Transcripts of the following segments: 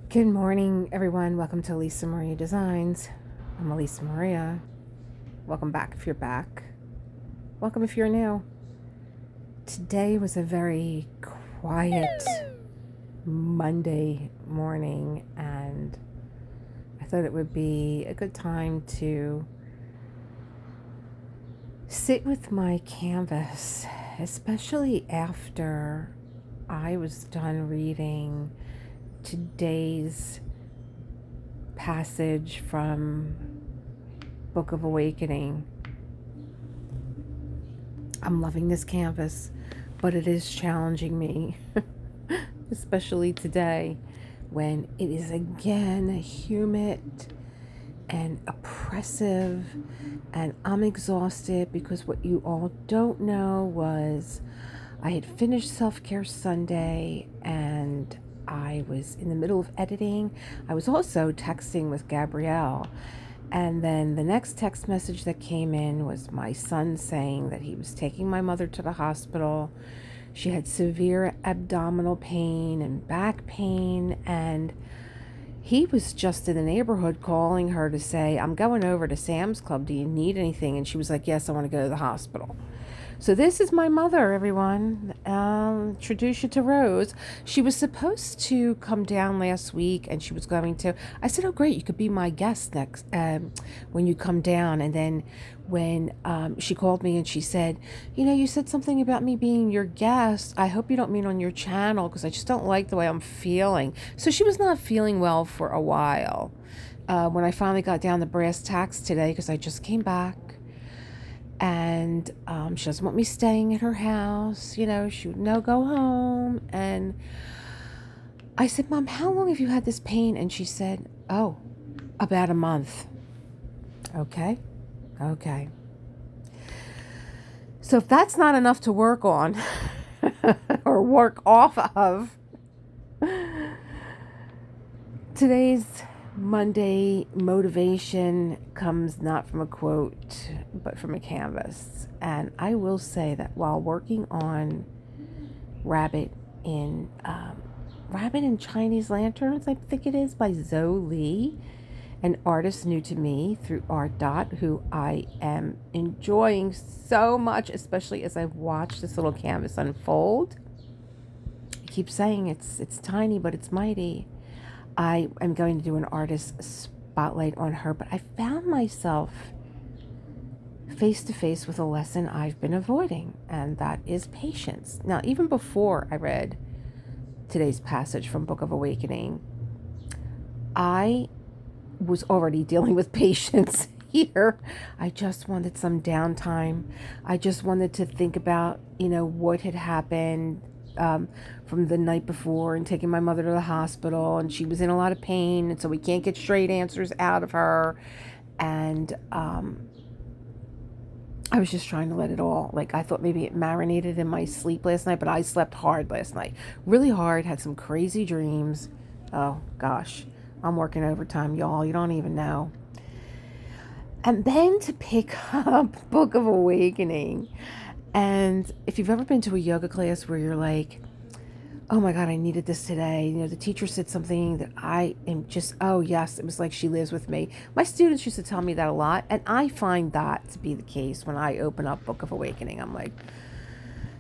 Good morning, everyone. Welcome to Elisa Maria Designs. I'm Elisa Maria. Welcome back if you're back. Welcome if you're new. Today was a very quiet Monday morning, and I thought it would be a good time to sit with my canvas, especially after I was done reading today's passage from Book of Awakening. I'm loving this canvas, but it is challenging me, especially today when it is again humid and oppressive, and I'm exhausted because what you all don't know was I had finished Self-Care Sunday and I was in the middle of editing. I was also texting with Gabrielle. And then the next text message that came in was my son saying that he was taking my mother to the hospital. She had severe abdominal pain and back pain, and he was just in the neighborhood calling her to say, I'm going over to Sam's Club. Do you need anything? And she was like, yes, I want to go to the hospital. So this is my mother, everyone. Introduce you to Rose. She was supposed to come down last week, and she was going to. I said, "Oh, great! You could be my guest next when you come down." And then when she called me and she said, you said something about me being your guest. I hope you don't mean on your channel because I just don't like the way I'm feeling. So she was not feeling well for a while. When I finally got down to brass tacks today, because I just came back. And she doesn't want me staying at her house. She would no, go home. And I said, Mom, how long have you had this pain? And she said, oh, about a month. Okay. So if that's not enough to work on or work off of, today's Monday motivation comes not from a quote, but from a canvas. And I will say that while working on Rabbit in Chinese Lanterns, I think it is, by Zoe Lee, an artist new to me through ArtDot, who I am enjoying so much, especially as I've watched this little canvas unfold. I keep saying it's tiny, but it's mighty. I am going to do an artist spotlight on her, but I found myself face to face with a lesson I've been avoiding, and that is patience. Now, even before I read today's passage from Book of Awakening, I was already dealing with patience here. I just wanted some downtime. I just wanted to think about, what had happened from the night before and taking my mother to the hospital, and she was in a lot of pain, and so we can't get straight answers out of her. And I was just trying to let it all, I thought maybe it marinated in my sleep last night, but I slept hard last night, really hard, had some crazy dreams. Oh gosh, I'm working overtime, y'all, you don't even know. And then to pick up Book of Awakening. And if you've ever been to a yoga class where you're like, oh my God, I needed this today. The teacher said something that I am just, oh yes, it was like she lives with me. My students used to tell me that a lot. And I find that to be the case when I open up Book of Awakening. I'm like,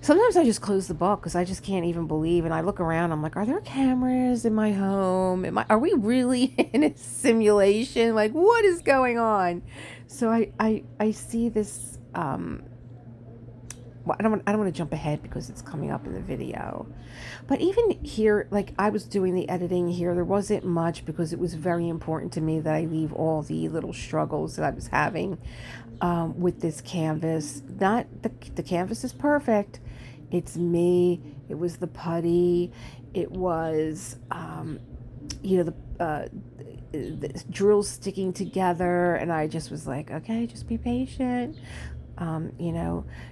sometimes I just close the book because I just can't even believe. And I look around, I'm like, are there cameras in my home? Are we really in a simulation? Like, what is going on? So I see this, well, I don't want to jump ahead because it's coming up in the video. But even here, I was doing the editing here, there wasn't much because it was very important to me that I leave all the little struggles that I was having with this canvas. Not the canvas is perfect. It's me. It was the putty. It was, the drills sticking together. And I just was like, okay, just be patient.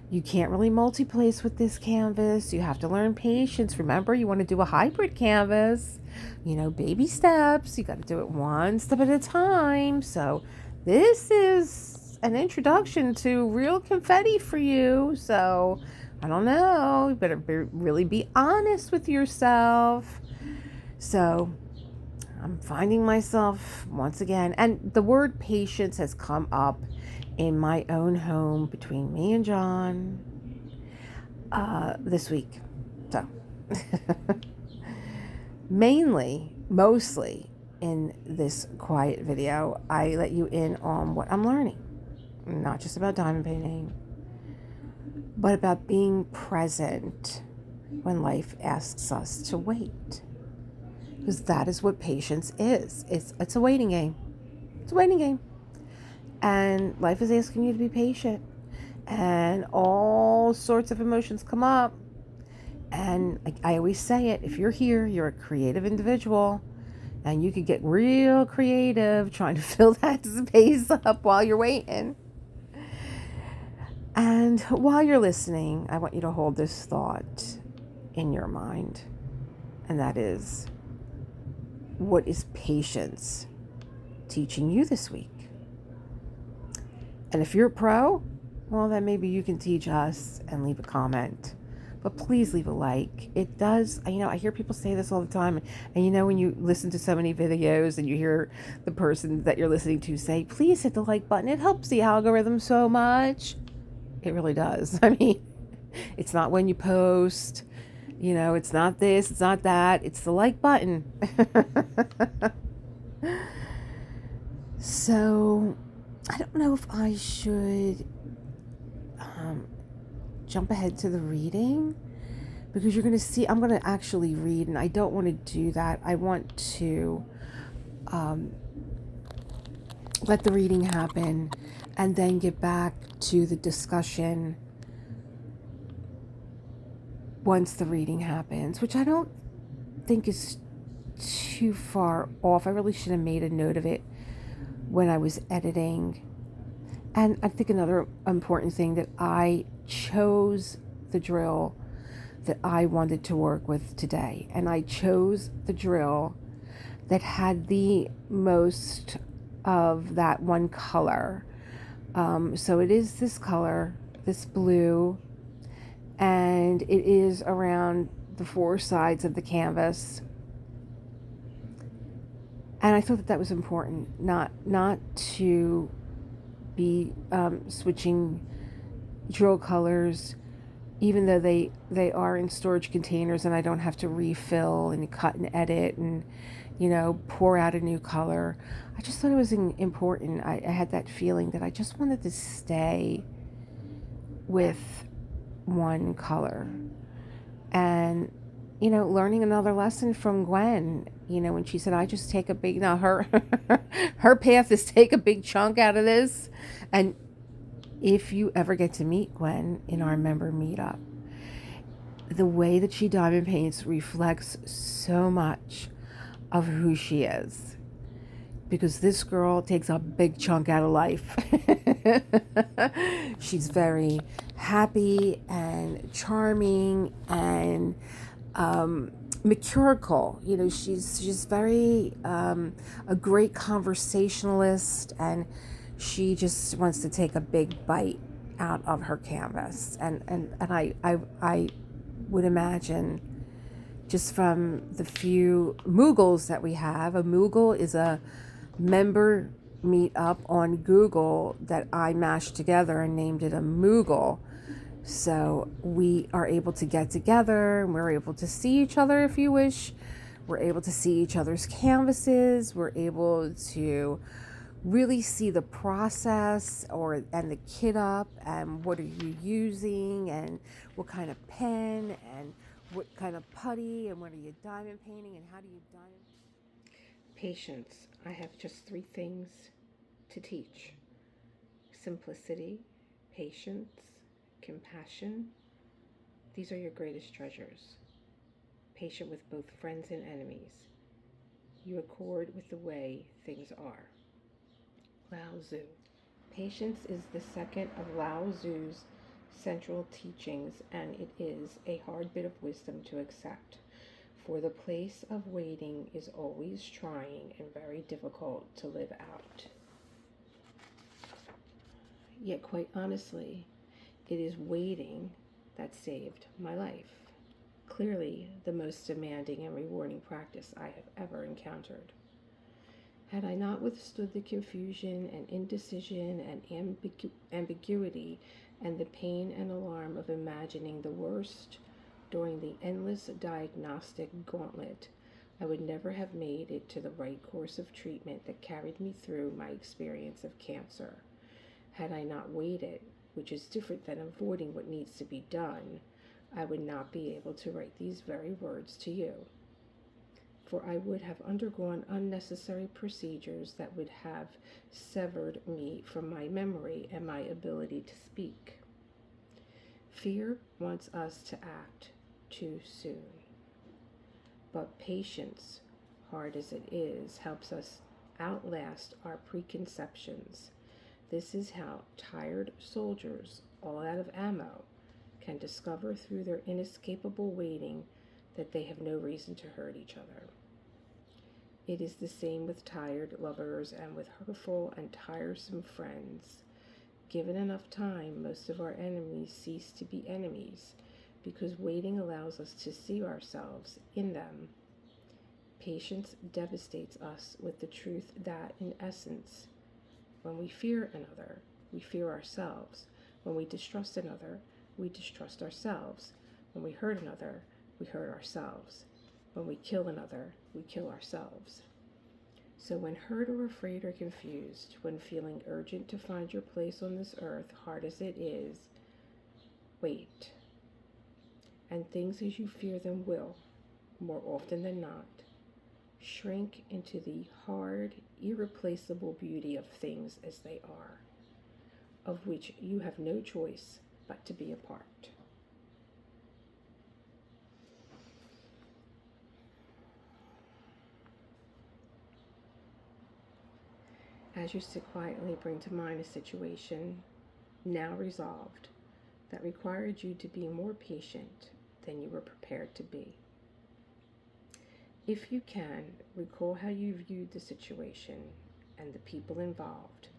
You can't really multi-place with this canvas. You have to learn patience. Remember, you want to do a hybrid canvas, baby steps. You got to do it one step at a time. So this is an introduction to real confetti for you. So I don't know. You better really be honest with yourself. So I'm finding myself once again, and the word patience has come up in my own home between me and John this week. So, mostly in this quiet video, I let you in on what I'm learning. Not just about diamond painting, but about being present when life asks us to wait. Because that is what patience is. It's a waiting game. It's a waiting game. And life is asking you to be patient. And all sorts of emotions come up. And I always say it, if you're here, you're a creative individual. And you could get real creative trying to fill that space up while you're waiting. And while you're listening, I want you to hold this thought in your mind. And that is, what is patience teaching you this week? And if you're a pro, well, then maybe you can teach us and leave a comment. But please leave a like. It does, I hear people say this all the time. And when you listen to so many videos and you hear the person that you're listening to say, please hit the like button. It helps the algorithm so much. It really does. It's not when you post, it's not this, it's not that. It's the like button. So, I don't know if I should jump ahead to the reading, because you're going to see, I'm going to actually read, and I don't want to do that. I want to let the reading happen and then get back to the discussion once the reading happens, which I don't think is too far off. I really should have made a note of it when I was editing. And I think another important thing, that I chose the drill that I wanted to work with today. And I chose the drill that had the most of that one color. So it is this color, this blue, and it is around the four sides of the canvas. And I thought that was important, not to be switching drill colors, even though they are in storage containers and I don't have to refill and cut and edit and pour out a new color. I just thought it was important. I had that feeling that I just wanted to stay with one color. And learning another lesson from Gwen, when she said, I just take a big, now her path is take a big chunk out of this. And if you ever get to meet Gwen in our member meetup, the way that she diamond paints reflects so much of who she is, because this girl takes a big chunk out of life. She's very happy and charming and mercurial. She's very a great conversationalist, and she just wants to take a big bite out of her canvas. And I would imagine, just from the few Moogles that we have, a Moogle is a member meetup on Google that I mashed together and named it a Moogle. So we are able to get together and we're able to see each other if you wish. We're able to see each other's canvases. We're able to really see the process and the kit up, and what are you using, and what kind of pen, and what kind of putty, and what are you diamond painting, and how do you diamond. Patience. I have just 3 things to teach: simplicity, patience, compassion. These are your greatest treasures. Patient with both friends and enemies. You accord with the way things are. Lao Tzu. Patience is the second of Lao Tzu's central teachings, and it is a hard bit of wisdom to accept, for the place of waiting is always trying and very difficult to live out. Yet, quite honestly, it is waiting that saved my life. Clearly, the most demanding and rewarding practice I have ever encountered. Had I not withstood the confusion and indecision and ambiguity and the pain and alarm of imagining the worst during the endless diagnostic gauntlet, I would never have made it to the right course of treatment that carried me through my experience of cancer. Had I not waited, which is different than avoiding what needs to be done, I would not be able to write these very words to you, for I would have undergone unnecessary procedures that would have severed me from my memory and my ability to speak. Fear wants us to act too soon, but patience, hard as it is, helps us outlast our preconceptions. This is how tired soldiers, all out of ammo, can discover through their inescapable waiting that they have no reason to hurt each other. It is the same with tired lovers and with hurtful and tiresome friends. Given enough time, most of our enemies cease to be enemies because waiting allows us to see ourselves in them. Patience devastates us with the truth that, in essence, when we fear another, we fear ourselves. When we distrust another, we distrust ourselves. When we hurt another, we hurt ourselves. When we kill another, we kill ourselves. So when hurt or afraid or confused, when feeling urgent to find your place on this earth, hard as it is, wait. And things as you fear them will, more often than not, shrink into the hard, irreplaceable beauty of things as they are, of which you have no choice but to be a part. As you sit quietly, bring to mind a situation, now resolved, that required you to be more patient than you were prepared to be. If you can, recall how you viewed the situation and the people involved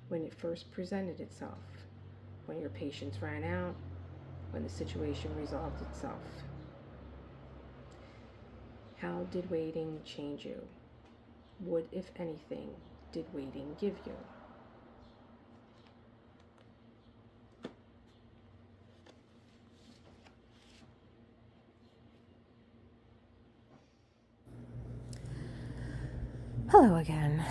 when it first presented itself, when your patience ran out, when the situation resolved itself. How did waiting change you? What, if anything, did waiting give you? Hello again.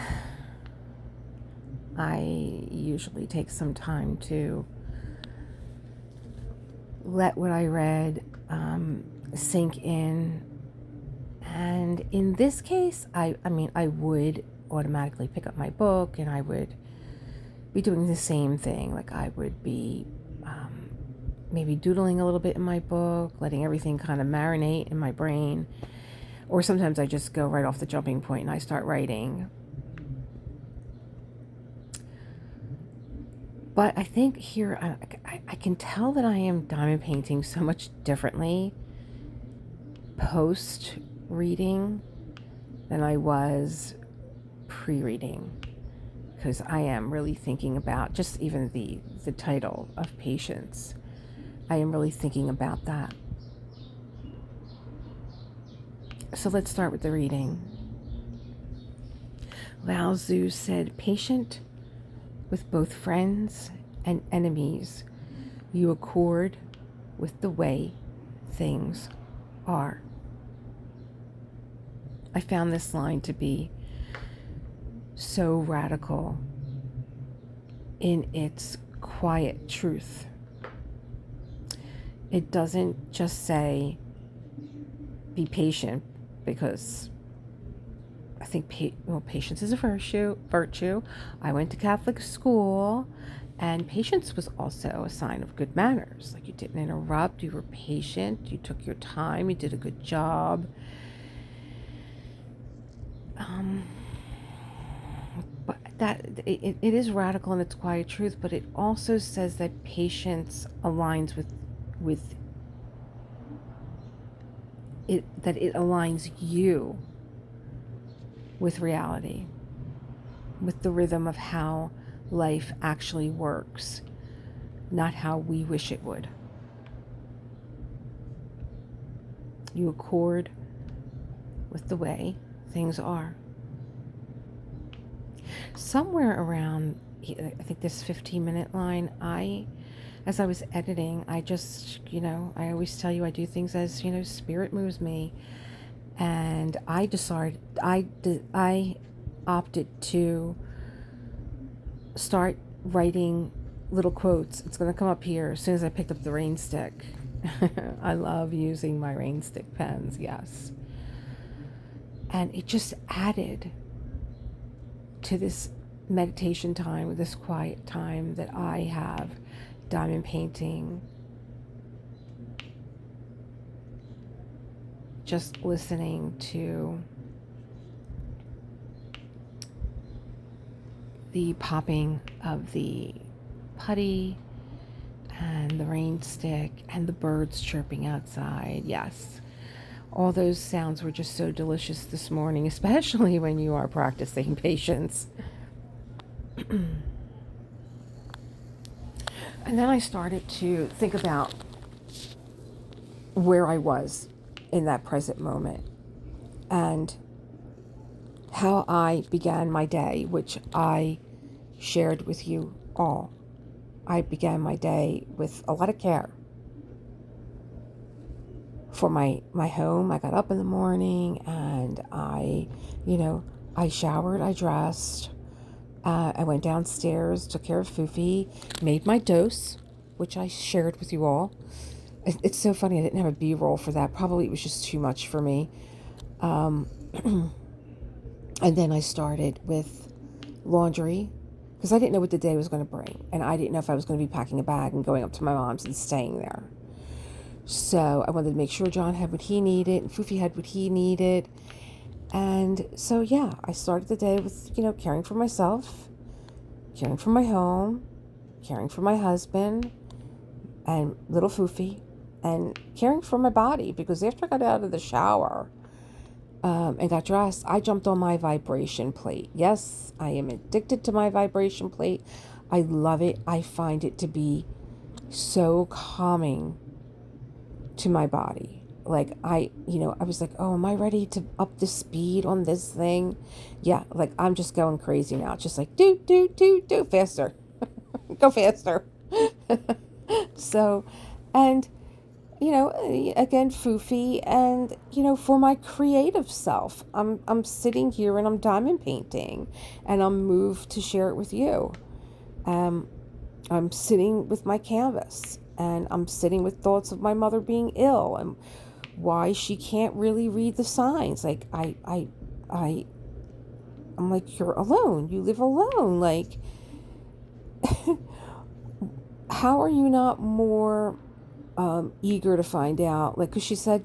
I usually take some time to let what I read sink in. And in this case, I would automatically pick up my book and I would be doing the same thing. Like I would be maybe doodling a little bit in my book, letting everything kind of marinate in my brain. Or sometimes I just go right off the jumping point and I start writing. But I think here I can tell that I am diamond painting so much differently post reading than I was pre-reading, because I am really thinking about just even the title of Patience. I am really thinking about that. So let's start with the reading. Lao Tzu said, "Patient with both friends and enemies, you accord with the way things are." I found this line to be so radical in its quiet truth. It doesn't just say be patient, because I think patience is a virtue. I went to Catholic school, and patience was also a sign of good manners. Like you didn't interrupt, you were patient, you took your time, you did a good job. But that it is radical in its quiet truth, but it also says that patience aligns with it, that it aligns you with reality, with the rhythm of how life actually works, not how we wish it would. You accord with the way things are. somewhere around, I think this 15-minute line, as I was editing, I just, I always tell you I do things as, spirit moves me. And I decided, I opted to start writing little quotes. It's going to come up here as soon as I picked up the Rainstick. I love using my Rainstick pens, yes. And it just added to this meditation time, this quiet time that I have diamond painting, just listening to the popping of the putty and the Rainstick and the birds chirping outside. Yes, all those sounds were just so delicious this morning, especially when you are practicing patience. And then I started to think about where I was in that present moment and how I began my day, which I shared with you all. I began my day with a lot of care for my home. I got up in the morning and I showered, I dressed, I went downstairs, took care of Fufi, made my dose, which I shared with you all. It's so funny, I didn't have a B-roll for that. Probably it was just too much for me. And then I started with laundry because I didn't know what the day was going to bring. And I didn't know if I was going to be packing a bag and going up to my mom's and staying there. So I wanted to make sure John had what he needed and Fufi had what he needed. And so, yeah, I started the day with, caring for myself, caring for my home, caring for my husband and little Fufi, and caring for my body, because after I got out of the shower and got dressed, I jumped on my vibration plate. Yes, I am addicted to my vibration plate. I love it. I find it to be so calming to my body. Like I was like, oh, am I ready to up the speed on this thing? Yeah, like I'm just going crazy now. Just like, do, faster. Go faster. So, and, again, Fufi, and, for my creative self, I'm sitting here and I'm diamond painting and I'm moved to share it with you. I'm sitting with my canvas and I'm sitting with thoughts of my mother being ill and why she can't really read the signs. Like I'm like, you're alone. You live alone. Like, how are you not more eager to find out? Like, because she said,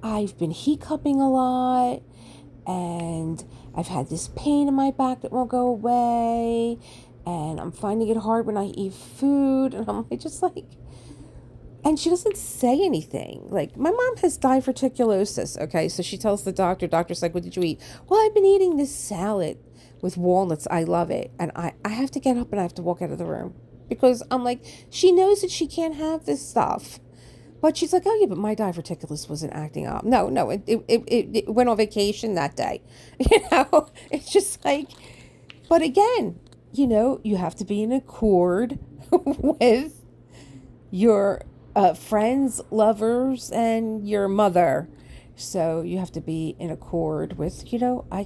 I've been hiccuping a lot, and I've had this pain in my back that won't go away, and I'm finding it hard when I eat food, and I'm just like, and she doesn't say anything. Like, my mom has diverticulosis, okay? So she tells the doctor's like, what did you eat? Well, I've been eating this salad with walnuts. I love it. And I have to get up and I have to walk out of the room. Because I'm like, she knows that she can't have this stuff. But she's like, oh, yeah, but my diverticulosis wasn't acting up. No, it went on vacation that day. It's just like, but again, you have to be in accord with your friends, lovers, and your mother. So you have to be in accord with, I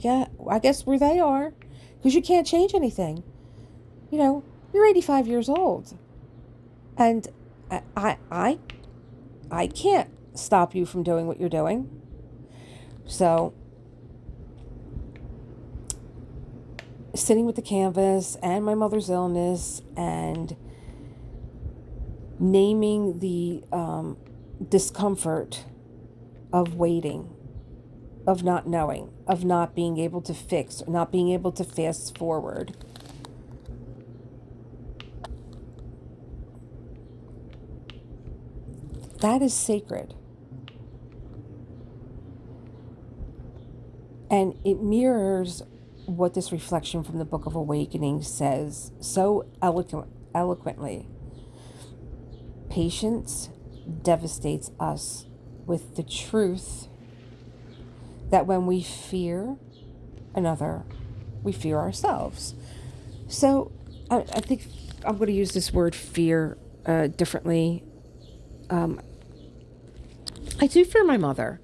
guess where they are, because you can't change anything. You're 85 years old, and I can't stop you from doing what you're doing. So sitting with the canvas and my mother's illness and naming the discomfort of waiting, of not knowing, of not being able to fix, not being able to fast forward. That is sacred. And it mirrors what this reflection from the Book of Awakening says so eloquently. Patience devastates us with the truth that when we fear another, we fear ourselves. So I think I'm going to use this word fear differently. I do fear my mother.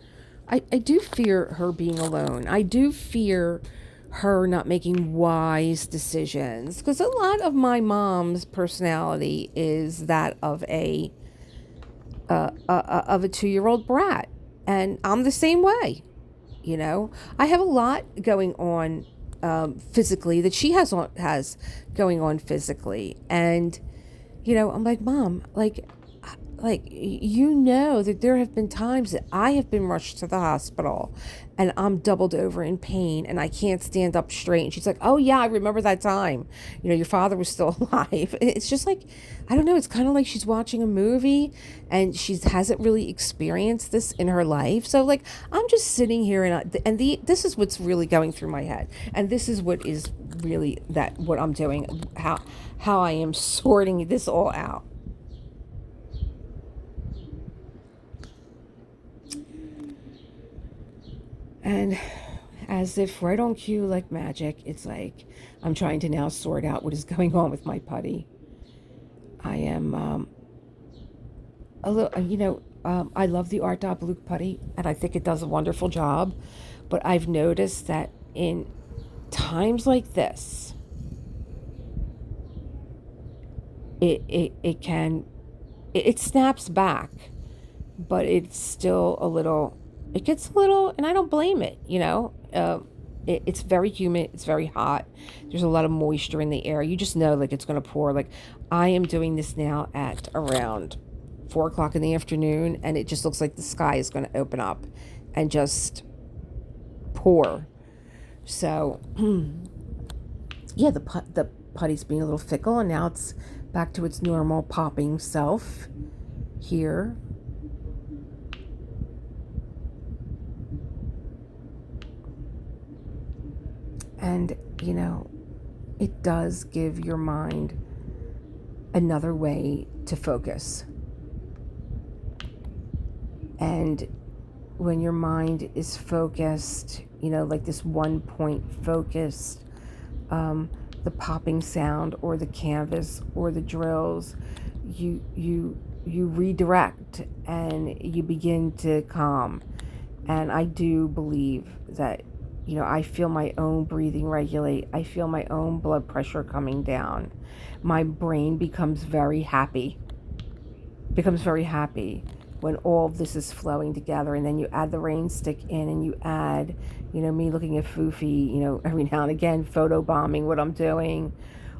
I do fear her being alone. I do fear her not making wise decisions, because a lot of my mom's personality is that of a 2-year-old brat, and I'm the same way. I have a lot going on physically that she has going on physically, and I'm like, Mom, that there have been times that I have been rushed to the hospital and I'm doubled over in pain and I can't stand up straight. And she's like, oh yeah, I remember that time. Your father was still alive. It's just like, I don't know. It's kind of like she's watching a movie and she hasn't really experienced this in her life. So like, I'm just sitting here this is what's really going through my head. And this is what is really what I'm doing, how I am sorting this all out. And as if right on cue, like magic, it's like I'm trying to now sort out what is going on with my putty. I am a little, I love the ArtDot Loop Putty, and I think it does a wonderful job. But I've noticed that in times like this, it snaps back, but it's still it gets a little, and I don't blame it. It's very humid, it's very hot, there's a lot of moisture in the air. You just know like it's going to pour. Like, I am doing this now at around 4 o'clock in the afternoon, and it just looks like the sky is going to open up and just pour. So yeah, the putty's being a little fickle, and now it's back to its normal popping self here. And, it does give your mind another way to focus. And when your mind is focused, like this one point focused, the popping sound or the canvas or the drills, you redirect and you begin to calm. And I do believe that I feel my own breathing regulate. I feel my own blood pressure coming down. My brain becomes very happy when all of this is flowing together. And then you add the Rainstick in, and you add, me looking at Foofy, every now and again, photo bombing what I'm doing,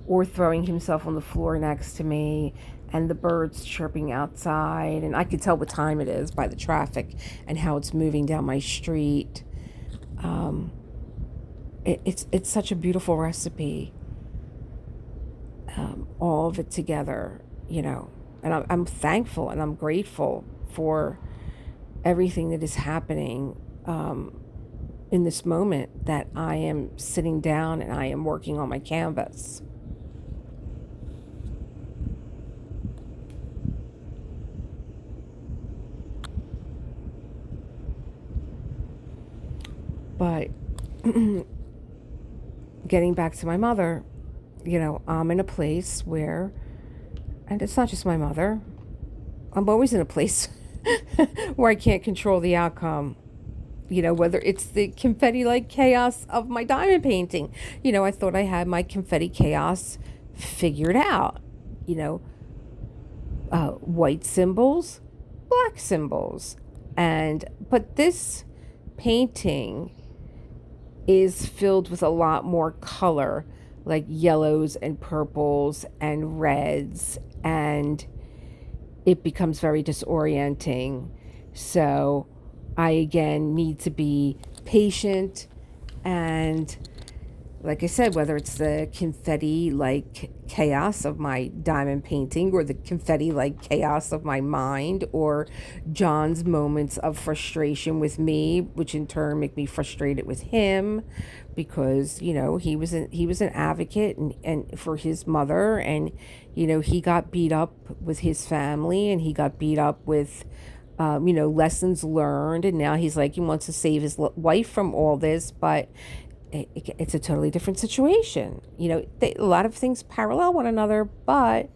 or throwing himself on the floor next to me, and the birds chirping outside. And I could tell what time it is by the traffic and how it's moving down my street. It's such a beautiful recipe, all of it together, and I'm thankful and I'm grateful for everything that is happening in this moment, that I am sitting down and I am working on my canvas. But getting back to my mother, I'm in a place where, and it's not just my mother, I'm always in a place where I can't control the outcome, whether it's the confetti-like chaos of my diamond painting. I thought I had my confetti chaos figured out, white symbols, black symbols. But this painting is filled with a lot more color, like yellows and purples and reds, and it becomes very disorienting. So I again need to be patient, and like I said, whether it's the confetti-like chaos of my diamond painting, or the confetti-like chaos of my mind, or John's moments of frustration with me, which in turn make me frustrated with him, because he was an advocate and for his mother, and he got beat up with his family, and he got beat up with lessons learned, and now he's like, he wants to save his wife from all this. But it's a totally different situation. A lot of things parallel one another, but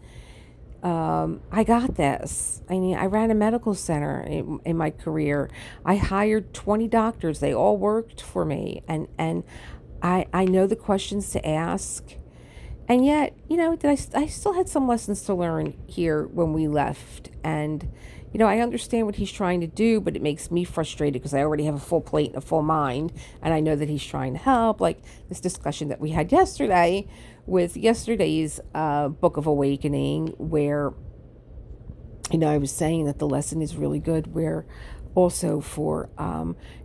I got this. I mean, I ran a medical center in my career. I hired 20 doctors. They all worked for me. And I know the questions to ask. And yet, I still had some lessons to learn here when we left. And, I understand what he's trying to do, but it makes me frustrated because I already have a full plate and a full mind. And I know that he's trying to help. Like this discussion that we had yesterday with yesterday's Book of Awakening, where, I was saying that the lesson is really good, where also for,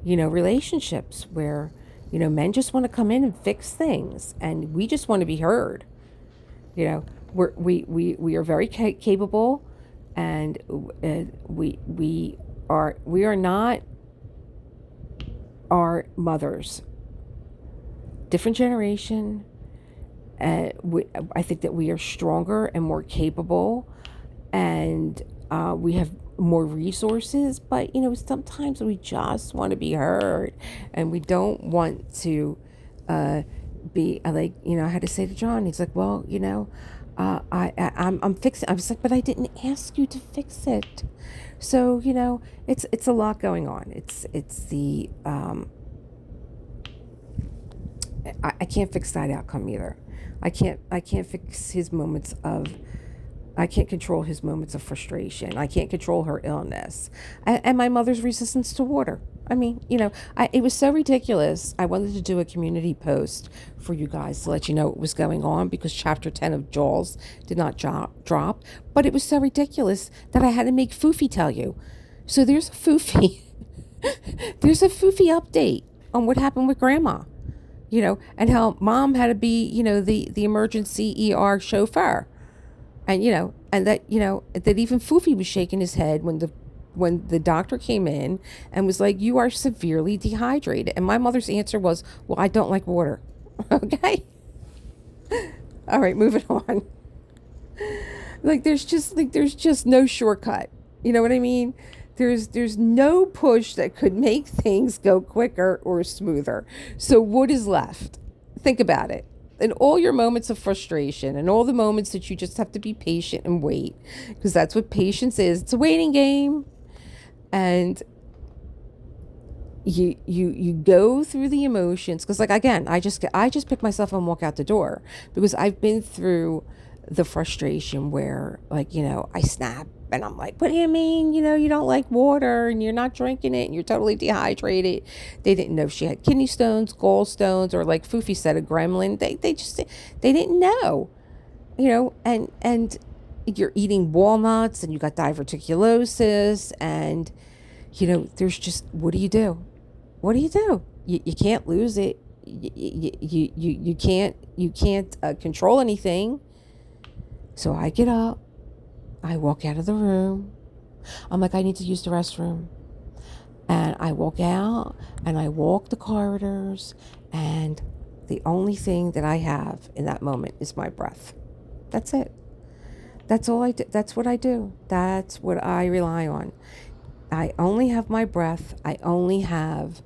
relationships where, men just want to come in and fix things, and we just want to be heard. We are very capable, and we are not our mothers. Different generation. I think that we are stronger and more capable, and we have more resources, but sometimes we just want to be heard, and we don't want to be like, I had to say to John, he's like, well, I'm fixing. I was like, but I didn't ask you to fix it. So it's a lot going on. It's the I can't fix that outcome either. I can't fix his moments of, I can't control his moments of frustration. I can't control her illness. And my mother's resistance to water. I mean, it was so ridiculous. I wanted to do a community post for you guys to let you know what was going on, because chapter 10 of Jaws did not drop. But it was so ridiculous that I had to make Foofy tell you. So there's a Foofy. There's a Foofy update on what happened with Grandma. And how Mom had to be, the emergency ER chauffeur. And, and that, that even Foofy was shaking his head when the doctor came in and was like, you are severely dehydrated. And my mother's answer was, well, I don't like water. Okay. All right, moving on. There's just no shortcut. You know what I mean? There's no push that could make things go quicker or smoother. So what is left? Think about it. And all your moments of frustration and all the moments that you just have to be patient and wait, because that's what patience is. It's a waiting game. And you go through the emotions, because again, I just pick myself up and walk out the door, because I've been through the frustration where I snap and I'm like, what do you mean? You don't like water and you're not drinking it and you're totally dehydrated. They didn't know if she had kidney stones, gallstones, or like Foofy said, a gremlin. They didn't know, and you're eating walnuts and you got diverticulosis, and there's just, what do you do? What do you do? You can't lose it. You can't control anything. So I get up, I walk out of the room. I'm like, I need to use the restroom. And I walk out and I walk the corridors, and the only thing that I have in that moment is my breath. That's it. That's all I do. That's what I do. That's what I rely on. I only have my breath. I only have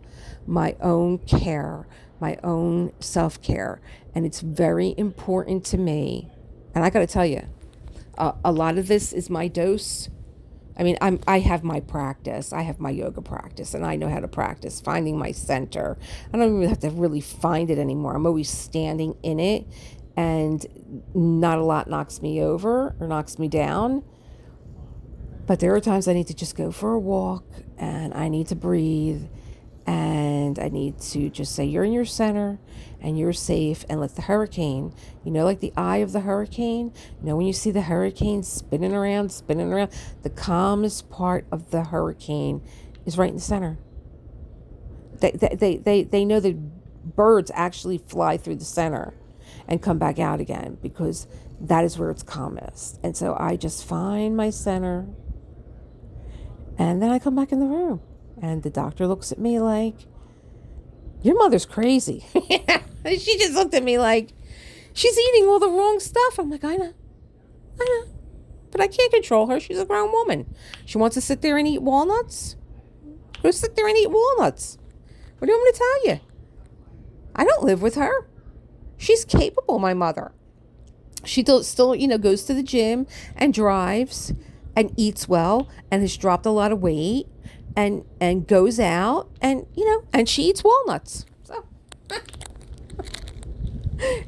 my own care, my own self-care. And it's very important to me. And I got to tell you, a lot of this is my dose. I mean, I have my practice. I have my yoga practice, and I know how to practice finding my center. I don't even have to really find it anymore. I'm always standing in it, and not a lot knocks me over or knocks me down. But there are times I need to just go for a walk, and I need to breathe, and I need to just say, you're in your center and you're safe, and let the hurricane, like the eye of the hurricane, when you see the hurricane spinning around, the calmest part of the hurricane is right in the center. They know that birds actually fly through the center and come back out again, because that is where it's calmest. And so I just find my center, and then I come back in the room. And the doctor looks at me like, your mother's crazy. She just looked at me like, she's eating all the wrong stuff. I'm like, I know. But I can't control her. She's a grown woman. She wants to sit there and eat walnuts. Go sit there and eat walnuts. What do you want me to tell you? I don't live with her. She's capable, my mother. She still, goes to the gym and drives and eats well and has dropped a lot of weight and goes out and, and she eats walnuts. So,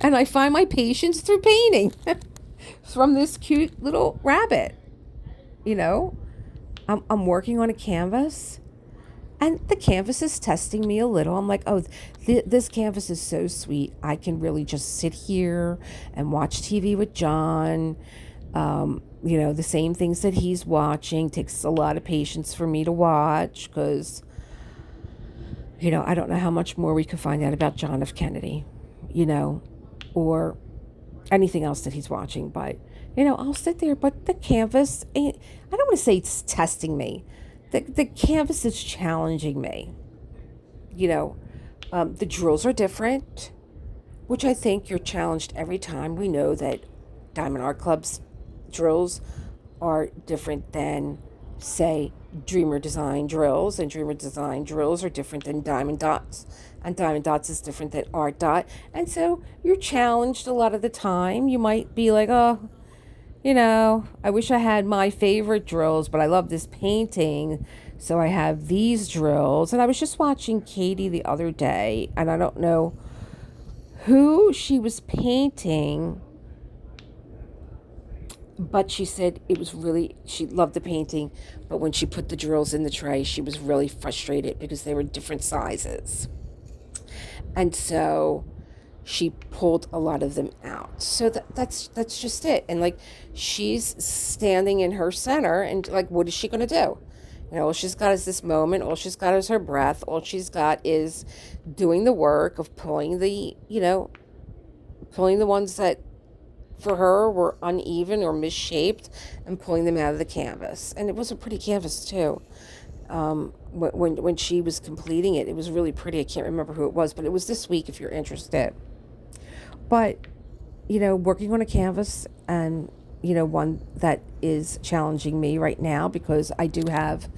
and I find my patience through painting from this cute little rabbit. I'm working on a canvas. And the canvas is testing me a little. I'm like, oh, this canvas is so sweet. I can really just sit here and watch TV with John. The same things that he's watching. Takes a lot of patience for me to watch because, I don't know how much more we could find out about John F. Kennedy, or anything else that he's watching. But, I'll sit there. But the canvas, I don't want to say it's testing me. The canvas is challenging me. The drills are different, which I think you're challenged every time. We know that Diamond Art Club's drills are different than, say, Dreamer Design drills, and Dreamer Design drills are different than Diamond Dots, and Diamond Dots is different than ArtDot. And so you're challenged a lot of the time. You might be like, oh, I wish I had my favorite drills, but I love this painting, so I have these drills. And I was just watching Katie the other day, and I don't know who she was painting, but she said she loved the painting, but when she put the drills in the tray, she was really frustrated because they were different sizes. And so she pulled a lot of them out. So that's just it. And like, she's standing in her center, and like, what is she going to do? All she's got is this moment. All she's got is her breath. All she's got is doing the work of pulling the ones that for her were uneven or misshaped and pulling them out of the canvas. And it was a pretty canvas too. When she was completing it, it was really pretty. I can't remember who it was, but it was this week if you're interested. But, working on a canvas, and, one that is challenging me right now because I do have,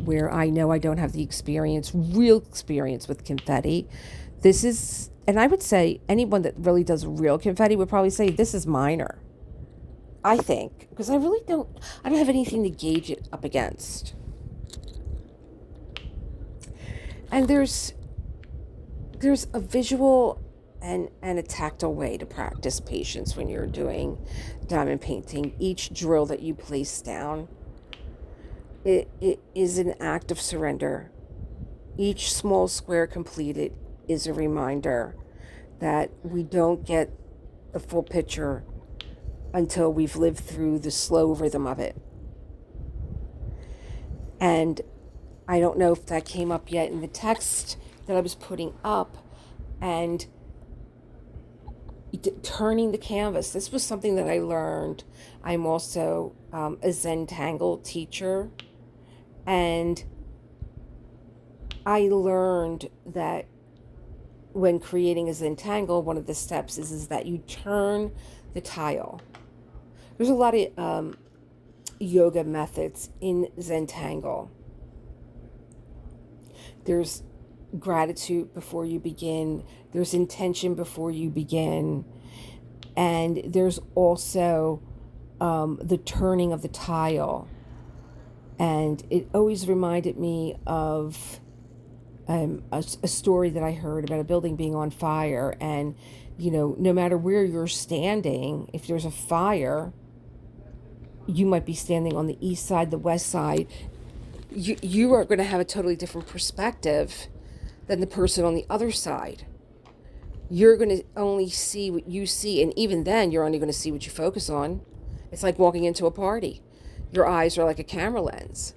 where I know I don't have the real experience with confetti. This is, and I would say anyone that really does real confetti would probably say this is minor. I think, because I don't have anything to gauge it up against. And there's a visual and a tactile way to practice patience when you're doing diamond painting. Each drill that you place down, it is an act of surrender. Each small square completed is a reminder that we don't get the full picture until we've lived through the slow rhythm of it. And I don't know if that came up yet in the text that I was putting up, and turning the canvas. This was something that I learned. I'm also a Zentangle teacher, and I learned that when creating a Zentangle, one of the steps is that you turn the tile. There's a lot of yoga methods in Zentangle. There's gratitude before you begin. There's intention before you begin. And there's also the turning of the tile. And it always reminded me of a story that I heard about a building being on fire. And, no matter where you're standing, if there's a fire, you might be standing on the east side, the west side. You are going to have a totally different perspective than the person on the other side. You're going to only see what you see, and even then, you're only going to see what you focus on. It's like walking into a party. Your eyes are like a camera lens.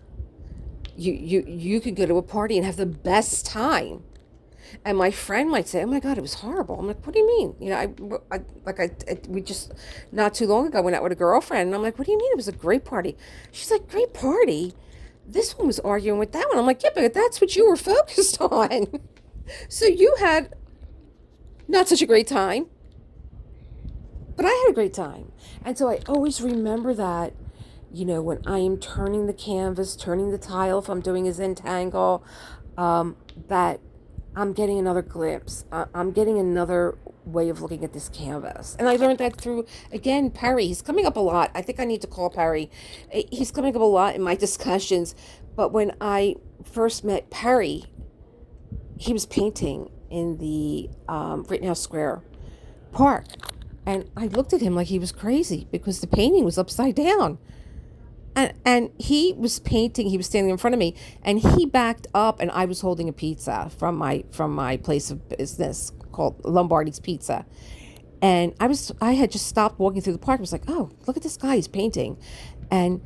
You could go to a party and have the best time, and my friend might say, "Oh my God, it was horrible." I'm like, "What do you mean?" We just not too long ago went out with a girlfriend, and I'm like, "What do you mean it was a great party?" She's like, "Great party? This one was arguing with that one." I'm like, "Yeah, but that's what you were focused on." So you had not such a great time, but I had a great time. And so I always remember that, when I am turning the canvas, turning the tile, if I'm doing a Zentangle, that I'm getting another glimpse. I'm getting another way of looking at this canvas. And I learned that through, again, Perry. He's coming up a lot. I think I need to call Perry. He's coming up a lot in my discussions. But when I first met Perry, he was painting in the Rittenhouse Square Park. And I looked at him like he was crazy because the painting was upside down. And he was painting, he was standing in front of me, and he backed up, and I was holding a pizza from my place of business called Lombardi's Pizza. And I had just stopped walking through the park. I was like, oh, look at this guy, he's painting. And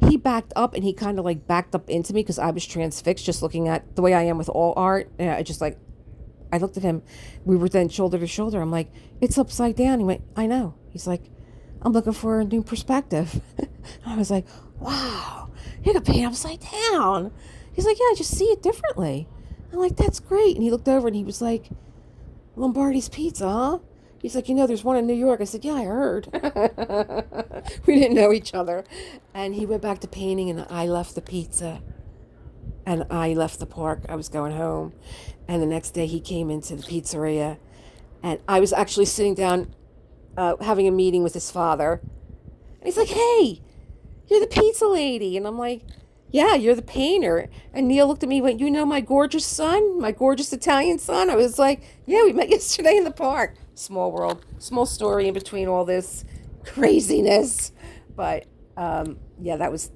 he backed up, and he kind of like backed up into me because I was transfixed just looking at the way I am with all art. And I looked at him. We were then shoulder to shoulder. I'm like, it's upside down. He went, I know. He's like, I'm looking for a new perspective. I was like, wow, you can paint upside down. He's like, yeah, I just see it differently. I'm like, that's great. And he looked over and he was like, Lombardi's Pizza, huh? He's like, there's one in New York. I said, yeah, I heard. We didn't know each other. And he went back to painting, and I left the pizza. And I left the park. I was going home. And the next day he came into the pizzeria. And I was actually sitting down having a meeting with his father. And he's like, hey, you're the pizza lady. And I'm like, yeah, you're the painter. And Neil looked at me and went, you know my gorgeous son, my gorgeous Italian son? I was like, yeah, we met yesterday in the park. Small world, small story in between all this craziness. But yeah, that was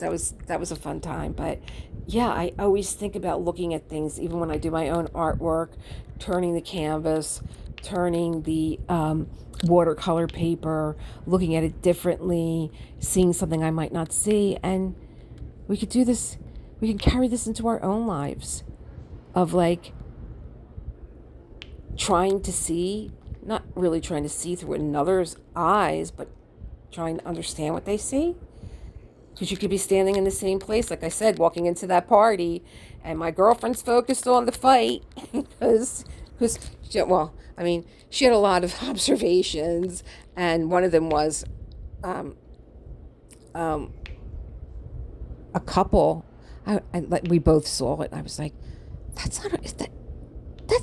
a fun time. But yeah, I always think about looking at things, even when I do my own artwork, turning the canvas, turning the watercolor paper, looking at it differently, seeing something I might not see. And we could do this, we can carry this into our own lives of like trying to see, not really trying to see through another's eyes, but trying to understand what they see. Because you could be standing in the same place, like I said, walking into that party, and my girlfriend's focused on the fight because well, I mean, she had a lot of observations, and one of them was a couple. We both saw it. I was like, that's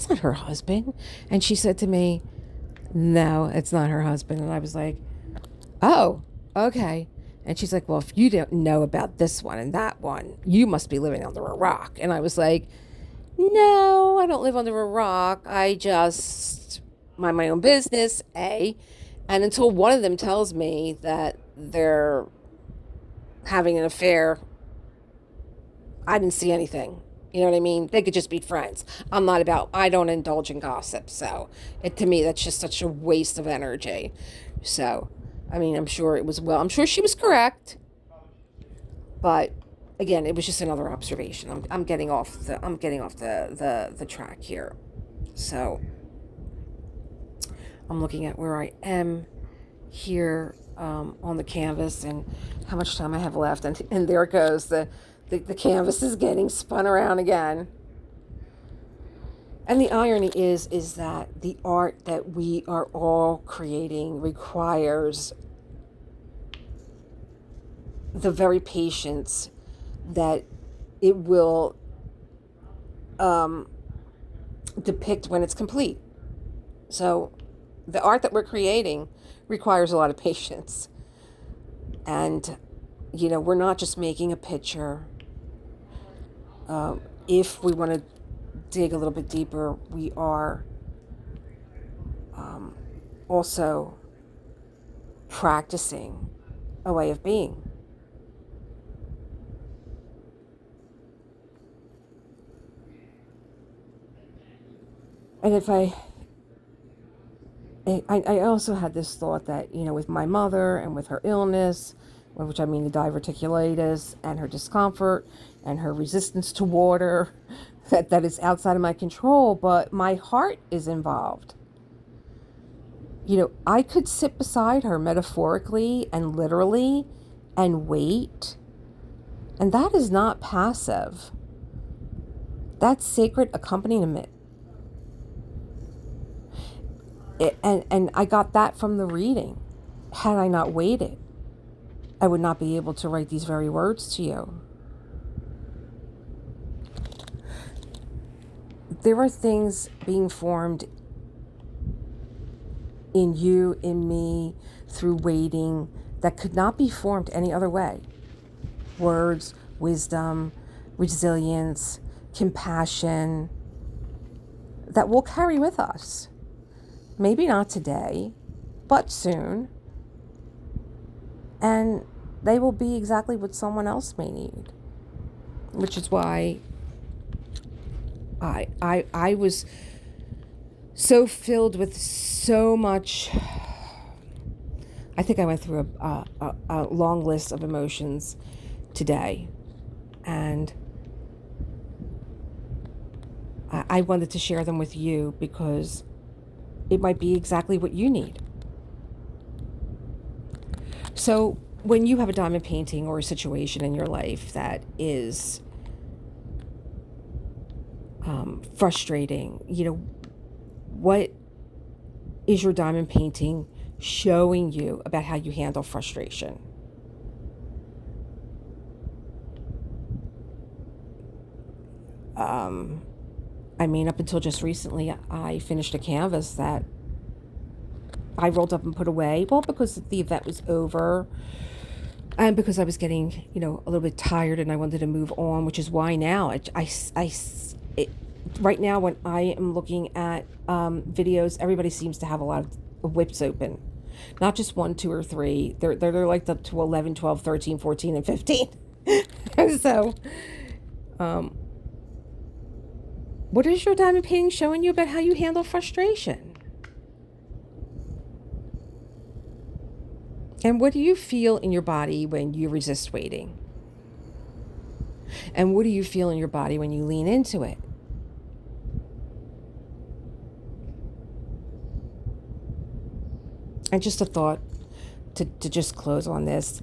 not her husband. And she said to me, no, it's not her husband. And I was like, oh, okay. And she's like, well, if you don't know about this one and that one, you must be living under a rock. And I was like, no, I don't live under a rock. I just mind my own business, A. And until one of them tells me that they're having an affair, I didn't see anything. You know what I mean? They could just be friends. I don't indulge in gossip. So to me, that's just such a waste of energy. So, I mean, I'm sure she was correct. But again, it was just another observation. I'm getting off the track here. So I'm looking at where I am here on the canvas and how much time I have left. And there it goes. The canvas is getting spun around again. And the irony is that the art that we are all creating requires the very patience that it will depict when it's complete. So the art that we're creating requires a lot of patience. And, we're not just making a picture. If we want to dig a little bit deeper, we are also practicing a way of being. And if I also had this thought that, with my mother and with her illness, which I mean the diverticulitis and her discomfort and her resistance to water, that is outside of my control, but my heart is involved. I could sit beside her metaphorically and literally and wait. And that is not passive. That's sacred accompaniment. And I got that from the reading. Had I not waited, I would not be able to write these very words to you. there are things being formed in you, in me, through waiting that could not be formed any other way. Words, wisdom, resilience, compassion, that we'll carry with us. Maybe not today, but soon. And they will be exactly what someone else may need. Which is why I was so filled with so much. I think I went through a long list of emotions today. And I wanted to share them with you because it might be exactly what you need. So when you have a diamond painting or a situation in your life that is frustrating, what is your diamond painting showing you about how you handle frustration? Up until just recently, I finished a canvas that I rolled up and put away. Well, because the event was over and because I was getting, a little bit tired and I wanted to move on, which is why now right now when I am looking at videos, everybody seems to have a lot of whips open. Not just 1, 2, or 3. They're like up to 11, 12, 13, 14, and 15. So, what is your diamond painting showing you about how you handle frustration? And what do you feel in your body when you resist waiting? And what do you feel in your body when you lean into it? And just a thought to just close on this.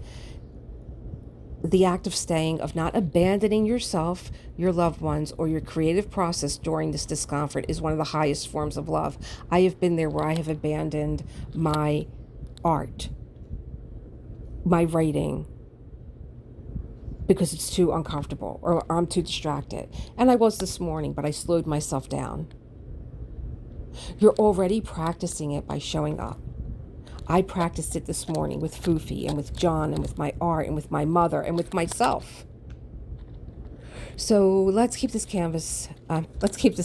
The act of staying, of not abandoning yourself, your loved ones, or your creative process during this discomfort is one of the highest forms of love. I have been there where I have abandoned my art, my writing, because it's too uncomfortable or I'm too distracted. And I was this morning, but I slowed myself down. You're already practicing it by showing up. I practiced it this morning with Foofy and with John and with my art and with my mother and with myself. So let's keep this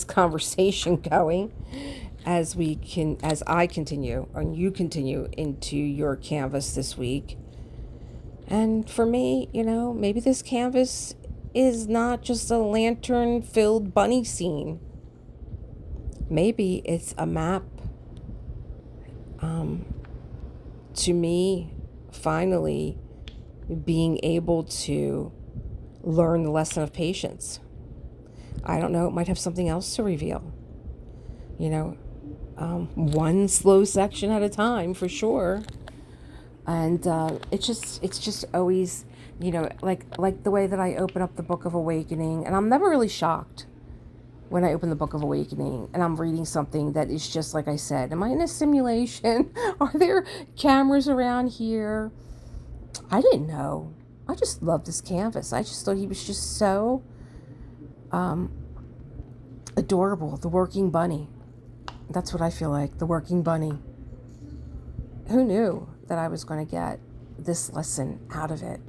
conversation going as I continue and you continue into your canvas this week. And for me, maybe this canvas is not just a lantern-filled bunny scene. Maybe it's a map. To me, finally, being able to learn the lesson of patience. I don't know, it might have something else to reveal. One slow section at a time, for sure. And it's just always, like the way that I open up the Book of Awakening, and I'm never really shocked when I open the Book of Awakening and I'm reading something that is just like I said. Am I in a simulation? Are there cameras around here? I didn't know. I just loved this canvas. I just thought he was just so adorable. The working bunny. That's what I feel like. The working bunny. Who knew that I was going to get this lesson out of it?